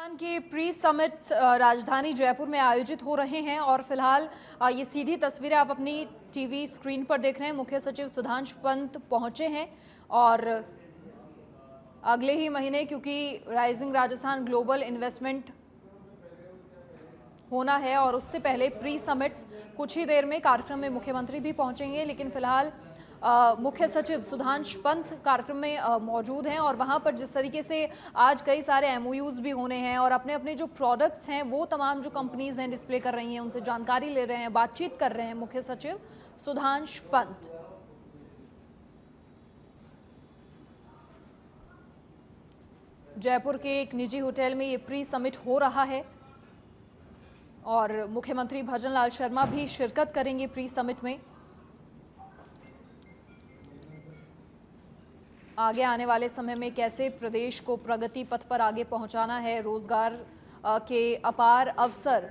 राजस्थान के pre summit राजधानी जयपुर में आयोजित हो रहे हैं और फिलहाल ये सीधी तस्वीरें आप अपनी टीवी स्क्रीन पर देख रहे हैं। मुख्य सचिव सुधांशु पंत पहुंचे हैं और अगले ही महीने, क्योंकि राइजिंग राजस्थान ग्लोबल इन्वेस्टमेंट होना है और उससे पहले प्री समिट्स कुछ ही देर में कार्यक्रम में मुख्यमंत्री भी पहुंचेंगे, लेकिन फिलहाल मुख्य सचिव सुधांशु पंत कार्यक्रम में मौजूद हैं और वहां पर जिस तरीके से आज कई सारे एमओयूज भी होने हैं और अपने अपने जो प्रोडक्ट्स हैं वो तमाम जो कंपनीज हैं डिस्प्ले कर रही हैं, उनसे जानकारी ले रहे हैं, बातचीत कर रहे हैं मुख्य सचिव सुधांशु पंत। जयपुर के एक निजी होटल में ये प्री समिट हो रहा है और मुख्यमंत्री भजनलाल शर्मा भी शिरकत करेंगे प्री समिट में। आगे आने वाले समय में कैसे प्रदेश को प्रगति पथ पर आगे पहुंचाना है, रोजगार के अपार अवसर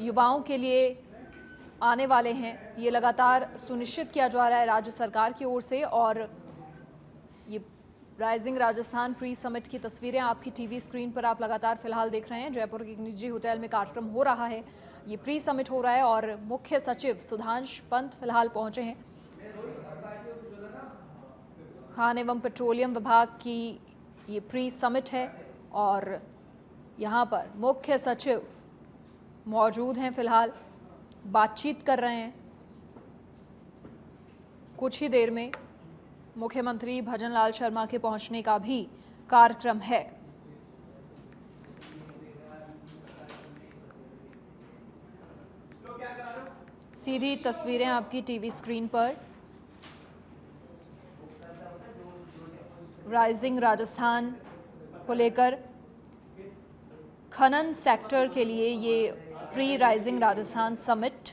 युवाओं के लिए आने वाले हैं, ये लगातार सुनिश्चित किया जा रहा है राज्य सरकार की ओर से। और ये राइजिंग राजस्थान प्री समिट की तस्वीरें आपकी टीवी स्क्रीन पर आप लगातार फिलहाल देख रहे हैं। जयपुर के एक निजी होटल में कार्यक्रम हो रहा है, ये प्री समिट हो रहा है और मुख्य सचिव सुधांशु पंत फिलहाल पहुंचे हैं। खान एवं पेट्रोलियम विभाग की ये प्री समिट है और यहाँ पर मुख्य सचिव मौजूद हैं, फिलहाल बातचीत कर रहे हैं। कुछ ही देर में मुख्यमंत्री भजनलाल शर्मा के पहुंचने का भी कार्यक्रम है। सीधी तस्वीरें आपकी टीवी स्क्रीन पर। राइजिंग राजस्थान को लेकर खनन सेक्टर के लिए ये प्री राइजिंग राजस्थान समिट,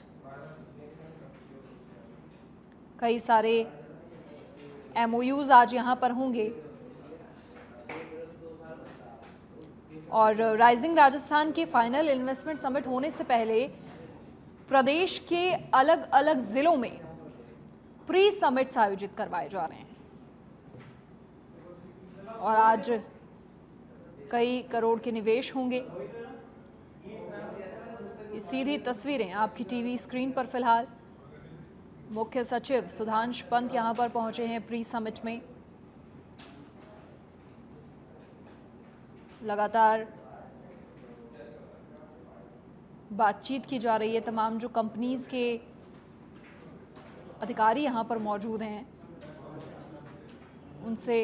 कई सारे एमओयूज आज यहाँ पर होंगे और राइजिंग राजस्थान के फाइनल इन्वेस्टमेंट समिट होने से पहले प्रदेश के अलग अलग जिलों में प्री समिट्स आयोजित करवाए जा रहे हैं और आज कई करोड़ के निवेश होंगे। ये सीधी तस्वीरें आपकी टीवी स्क्रीन पर फिलहाल। मुख्य सचिव सुधांशु पंत यहां पर पहुंचे हैं प्री समिट में। लगातार बातचीत की जा रही है, तमाम जो कंपनीज के अधिकारी यहां पर मौजूद हैं उनसे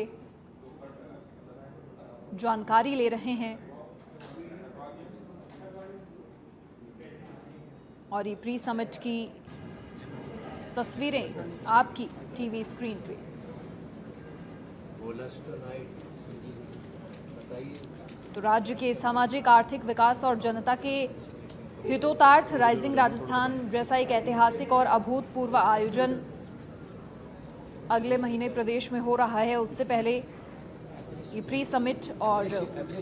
जानकारी ले रहे हैं और ये प्री समिट की तस्वीरें आपकी टीवी स्क्रीन पे। तो राज्य के सामाजिक आर्थिक विकास और जनता के हितोतार्थ राइजिंग राजस्थान जैसा एक ऐतिहासिक और अभूतपूर्व आयोजन अगले महीने प्रदेश में हो रहा है। उससे पहले ये प्री समिट और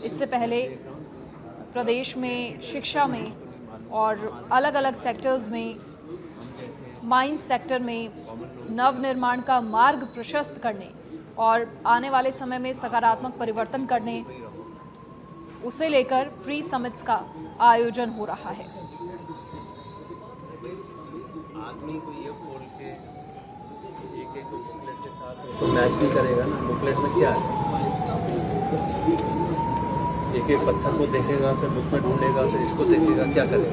इससे पहले प्रदेश में शिक्षा में और अलग अलग सेक्टर्स में, माइंस सेक्टर में नवनिर्माण का मार्ग प्रशस्त करने और आने वाले समय में सकारात्मक परिवर्तन करने, उसे लेकर प्री समिट्स का आयोजन हो रहा है। आदमी को ये खोल के एक बुकलेट के साथ तो मैच नहीं करेगा ना। बुकलेट में क्या है, एक एक पत्थर को देखेगा, फिर बुक में ढूंढेगा, फिर इसको देखेगा, क्या करेगा?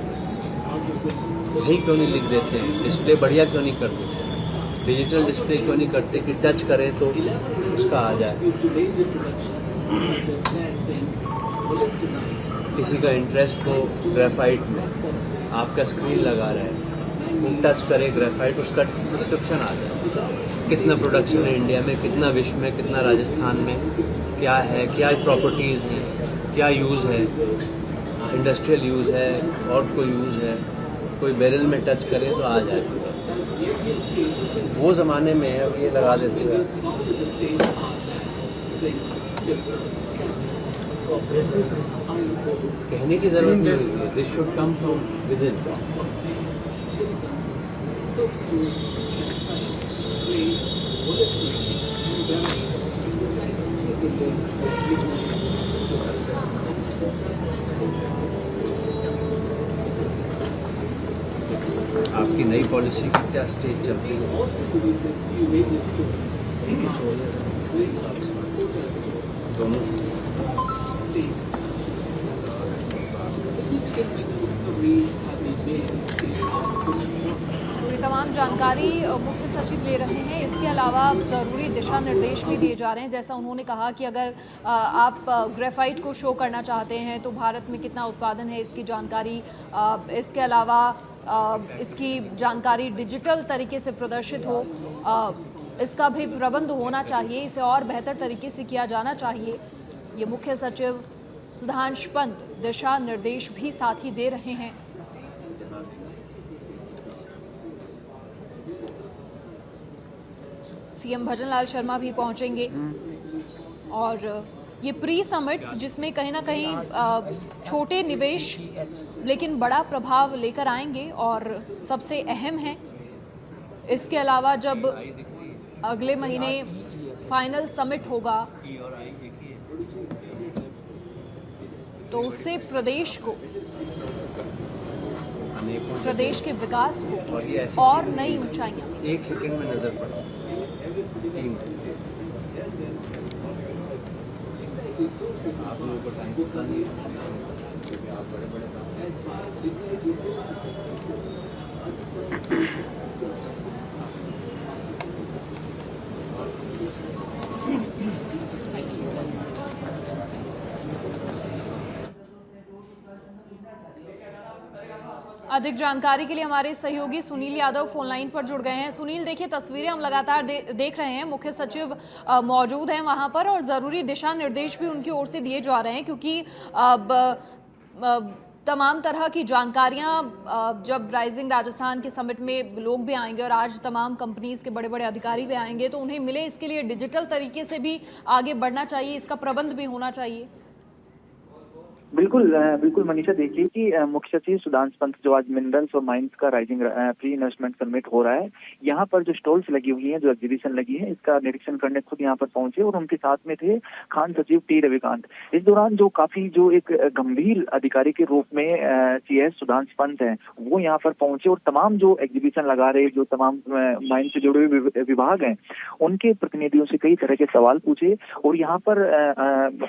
यही क्यों नहीं लिख देते हैं? डिस्प्ले बढ़िया क्यों नहीं करते? डिजिटल डिस्प्ले क्यों नहीं करते कि टच करें तो उसका आ जाए? किसी का इंटरेस्ट हो ग्रेफाइट में, आपका स्क्रीन लगा रहे हैं, टच करे ग्रेफाइट, उसका डिस्क्रिप्शन आ जाए। कितना प्रोडक्शन है इंडिया में, कितना विश्व में, कितना राजस्थान में, क्या है, क्या प्रॉपर्टीज़ हैं, क्या यूज़ है, इंडस्ट्रियल यूज़ है और कोई यूज़ है, कोई बैरल में टच करे तो आ जाए। वो ज़माने में अब ये लगा देते हैं। कहने की ज़रूरत नहीं है, this should come from with in. आपकी नई पॉलिसी की क्या स्टेज चल रही है दोनों? तो ये तमाम जानकारी मुख्य सचिव ले रहे हैं। इसके अलावा ज़रूरी दिशा निर्देश भी दिए जा रहे हैं। जैसा उन्होंने कहा कि अगर आप ग्रेफाइट को शो करना चाहते हैं तो भारत में कितना उत्पादन है इसकी जानकारी, इसके अलावा इसकी जानकारी डिजिटल तरीके से प्रदर्शित हो, इसका भी प्रबंध होना चाहिए, इसे और बेहतर तरीके से किया जाना चाहिए। ये मुख्य सचिव सुधांश पंत दिशा निर्देश भी साथ ही दे रहे हैं। सीएम भजनलाल शर्मा भी पहुंचेंगे और ये प्री समिट्स जिसमें कहीं ना कहीं छोटे निवेश लेकिन बड़ा प्रभाव लेकर आएंगे और सबसे अहम है। इसके अलावा जब अगले महीने फाइनल समिट होगा तो उससे प्रदेश को, प्रदेश के विकास को और नई ऊंचाइयां। एक सेकंड में नजर पड़ा 3 आप लोगों को टाइम पता नहीं क्योंकि आप बड़े बड़े अधिक जानकारी के लिए हमारे सहयोगी सुनील यादव फोन लाइन पर जुड़ गए हैं। सुनील, देखिए तस्वीरें हम लगातार देख रहे हैं, मुख्य सचिव मौजूद हैं वहां पर और ज़रूरी दिशा निर्देश भी उनकी ओर से दिए जा रहे हैं क्योंकि तमाम तरह की जानकारियां जब राइजिंग राजस्थान के समिट में लोग भी आएंगे और आज तमाम कंपनीज के बड़े बड़े अधिकारी भी आएंगे तो उन्हें मिले, इसके लिए डिजिटल तरीके से भी आगे बढ़ना चाहिए, इसका प्रबंध भी होना चाहिए। बिल्कुल मनीषा, देखिए कि मुख्य सचिव सुधांश पंत जो आज मिनरल्स और माइंस का राइजिंग प्री इन्वेस्टमेंट समिट हो रहा है, यहाँ पर जो स्टॉल्स लगी हुई हैं, जो एग्जीबिशन लगी है, इसका निरीक्षण करने खुद यहाँ पर पहुंचे और उनके साथ में थे खान सचिव टी रविकांत। इस दौरान जो काफी जो एक गंभीर अधिकारी के रूप में CS सुधांश पंत हैं, वो यहाँ पर पहुंचे और तमाम जो एग्जीबिशन लगा रहे, जो तमाम माइंस से जुड़े हुए विभाग हैं, उनके प्रतिनिधियों से कई तरह के सवाल पूछे और यहाँ पर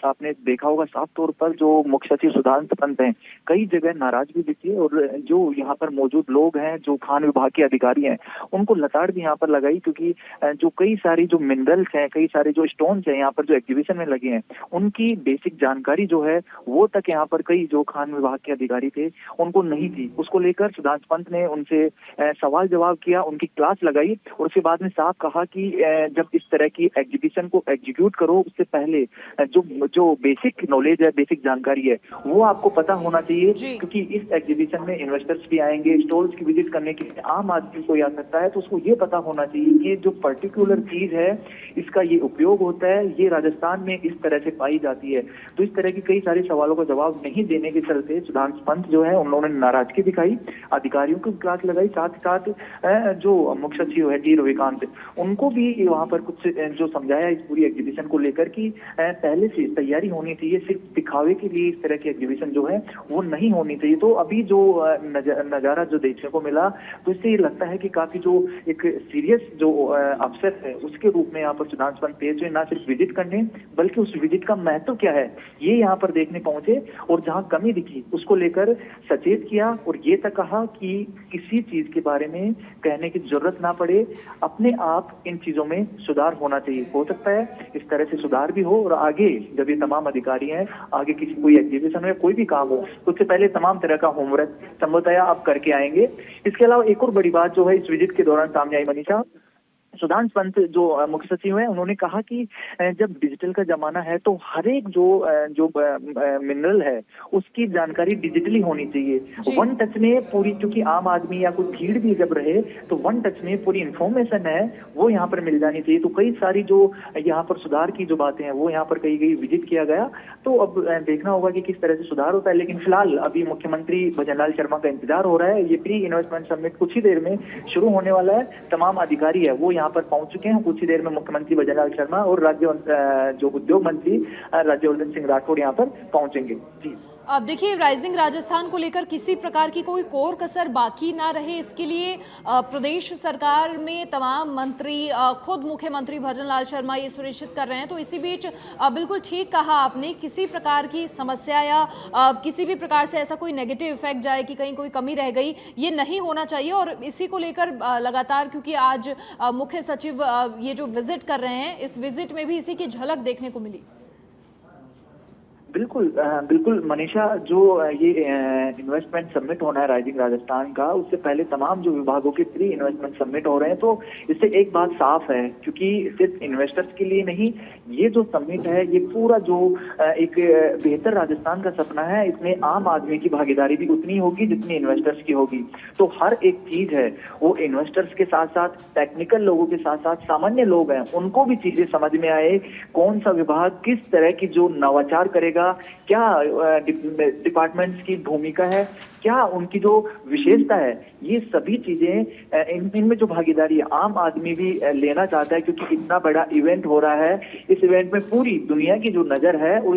आपने देखा होगा साफ तौर पर जो मुख्य सचिव सुधांश पंत हैं कई जगह नाराज भी दिखे और जो यहाँ पर मौजूद लोग हैं, जो खान विभाग के अधिकारी हैं, उनको लताड़ भी यहाँ पर लगाई क्योंकि जो कई सारी जो मिनरल्स हैं, कई सारे जो स्टोन्स हैं यहाँ पर जो एग्जीबिशन में लगे हैं, उनकी बेसिक जानकारी जो है वो तक यहाँ पर कई जो खान विभाग के अधिकारी थे उनको नहीं थी। उसको लेकर सुधांश पंत ने उनसे सवाल जवाब किया, उनकी क्लास लगाई और उसके बाद में साफ कहा कि जब इस तरह की एग्जीबिशन को एग्जीक्यूट करो उससे पहले जो बेसिक नॉलेज है, बेसिक जानकारी है, वो आपको पता होना चाहिए क्योंकि इस एग्जीबिशन में इन्वेस्टर्स भी आएंगे, स्टॉल्स की विजिट करने के लिए आम आदमी कोई आ सकता है, तो उसको ये पता होना चाहिए कि जो पर्टिकुलर चीज है इसका ये उपयोग होता है, ये राजस्थान में इस तरह से पाई जाती है। तो इस तरह की कई सारे सवालों का जवाब नहीं देने के चलते सुधांश पंत जो है उन्होंने नाराजगी दिखाई, अधिकारियों की क्लास लगाई, साथ साथ जो मुख्य सचिव है टी रविकांत, उनको भी वहां पर कुछ जो समझाया इस पूरी एग्जीबिशन को लेकर कि पहले से तैयारी होनी चाहिए, सिर्फ दिखावे के लिए इस तरह की एग्जीबिशन जो है वो नहीं होनी चाहिए। तो अभी जो नजारा जो देखने को मिला तो इससे ये लगता है कि काफी जो एक सीरियस जो अफसर है उसके रूप में यहाँ पर सुधांश पंत पेश हुए, ना सिर्फ विजिट करने बल्कि उस विजिट का महत्व क्या है ये यहाँ पर देखने पहुंचे और जहाँ कमी दिखी उसको लेकर सचेत किया और ये तक कहा कि किसी चीज के बारे में कहने की जरूरत ना पड़े, अपने आप इन चीजों में सुधार होना चाहिए। हो सकता है इस तरह से सुधार भी हो और आगे जब ये तमाम अधिकारी हैं, आगे किसी कोई एग्जीबिशन में कोई भी काम हो तो उससे पहले तमाम तरह का होमवर्क संभवतया आप करके आएंगे। इसके अलावा एक और बड़ी बात जो है इस विजिट के दौरान सामने आई मनीषा, सुधांश पंत जो मुख्य सचिव है उन्होंने कहा कि जब डिजिटल का जमाना है तो हर एक जो मिनरल है उसकी जानकारी डिजिटली होनी चाहिए, वन टच में पूरी, क्योंकि आम आदमी या कोई भीड़ भी जब रहे तो वन टच में पूरी इंफॉर्मेशन है वो यहाँ पर मिल जानी चाहिए। तो कई सारी जो यहाँ पर सुधार की जो बातें हैं वो यहाँ पर कही गई, विजिट किया गया, तो अब देखना होगा कि किस तरह से सुधार होता है। लेकिन फिलहाल अभी मुख्यमंत्री भजनलाल शर्मा का इंतजार हो रहा है, ये प्री इन्वेस्टमेंट समिट कुछ ही देर में शुरू होने वाला है, तमाम अधिकारी है वो यहाँ पर पहुंच चुके हैं। कुछ ही देर में मुख्यमंत्री भजनलाल शर्मा और जो उद्योग मंत्री राज्यवर्धन सिंह राठौड़ यहाँ पर पहुंचेंगे। जी, अब देखिए, राइजिंग राजस्थान को लेकर किसी प्रकार की कोई कोर कसर बाकी ना रहे, इसके लिए प्रदेश सरकार में तमाम मंत्री, खुद मुख्यमंत्री भजनलाल शर्मा ये सुनिश्चित कर रहे हैं। तो इसी बीच बिल्कुल ठीक कहा आपने, किसी प्रकार की समस्या या किसी भी प्रकार से ऐसा कोई नेगेटिव इफेक्ट जाए कि कहीं कोई कमी रह गई, ये नहीं होना चाहिए। और इसी को लेकर लगातार, क्योंकि आज मुख्य सचिव ये जो विजिट कर रहे हैं, इस विजिट में भी इसी की झलक देखने को मिली। बिल्कुल बिल्कुल मनीषा, जो ये इन्वेस्टमेंट सबमिट होना है राइजिंग राजस्थान का, उससे पहले तमाम जो विभागों के प्री इन्वेस्टमेंट सबमिट हो रहे हैं। तो इससे एक बात साफ है, क्योंकि सिर्फ इन्वेस्टर्स के लिए नहीं, ये जो सबमिट है ये पूरा जो एक बेहतर राजस्थान का सपना है, इसमें आम आदमी की भागीदारी भी उतनी होगी जितनी इन्वेस्टर्स की होगी। तो हर एक चीज है वो इन्वेस्टर्स के साथ साथ टेक्निकल लोगों के साथ साथ सामान्य लोग हैं, उनको भी चीजें समझ में आए, कौन सा विभाग किस तरह की जो नवाचार करेगा, क्या डिपार्टमेंट्स की भूमिका है, क्या उनकी जो विशेषता है, ये सभी चीजें इनमें जो भागीदारी है आम आदमी भी लेना चाहता है। क्योंकि इतना बड़ा इवेंट हो रहा है, इस इवेंट में पूरी दुनिया की जो नजर है वो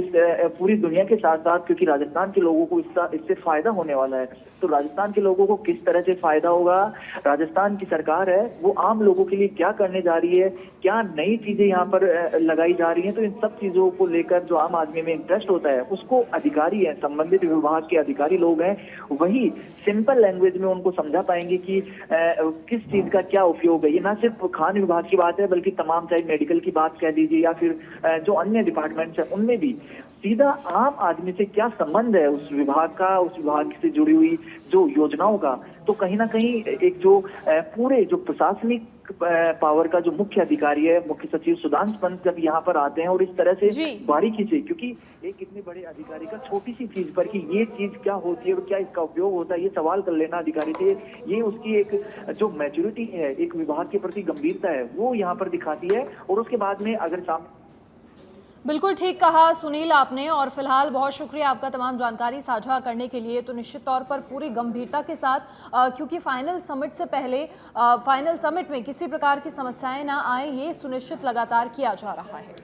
पूरी दुनिया के साथ साथ, क्योंकि राजस्थान के लोगों को इससे फायदा होने वाला है। तो राजस्थान के लोगों को किस तरह से फायदा होगा, राजस्थान की सरकार है वो आम लोगों के लिए क्या करने जा रही है, क्या नई चीजें यहाँ पर लगाई जा रही हैं, तो इन सब चीजों को लेकर जो आम आदमी में इंटरेस्ट होता है, उसको अधिकारी है, संबंधित विभाग के अधिकारी लोग हैं, वही सिंपल लैंग्वेज में उनको समझा पाएंगे कि किस चीज का क्या उपयोग है। ये ना सिर्फ खान विभाग की बात है, बल्कि तमाम, चाहे मेडिकल की बात कह दीजिए या फिर जो अन्य डिपार्टमेंट्स हैं, उनमें भी सीधा आम आदमी से क्या संबंध है उस विभाग का, उस विभाग से जुड़ी हुई जो योजनाओं का। तो कहीं ना कहीं एक जो पूरे जो प्रशासनिक पावर का जो मुख्य अधिकारी है, मुख्य सचिव सुधांशु पंत, जब यहाँ पर आते हैं और इस तरह से बारीकी से, क्योंकि एक इतने बड़े अधिकारी का छोटी सी चीज पर कि ये चीज क्या होती है और क्या इसका उपयोग होता है, ये सवाल कर लेना अधिकारी से, ये उसकी एक जो मैच्योरिटी है, एक विभाग के प्रति गंभीरता है, वो यहाँ पर दिखाती है। और उसके बाद में अगर सामने, बिल्कुल ठीक कहा सुनील आपने, और फिलहाल बहुत शुक्रिया आपका तमाम जानकारी साझा करने के लिए। तो निश्चित तौर पर पूरी गंभीरता के साथ, क्योंकि फाइनल समिट से पहले फाइनल समिट में किसी प्रकार की समस्याएं ना आए, ये सुनिश्चित लगातार किया जा रहा है।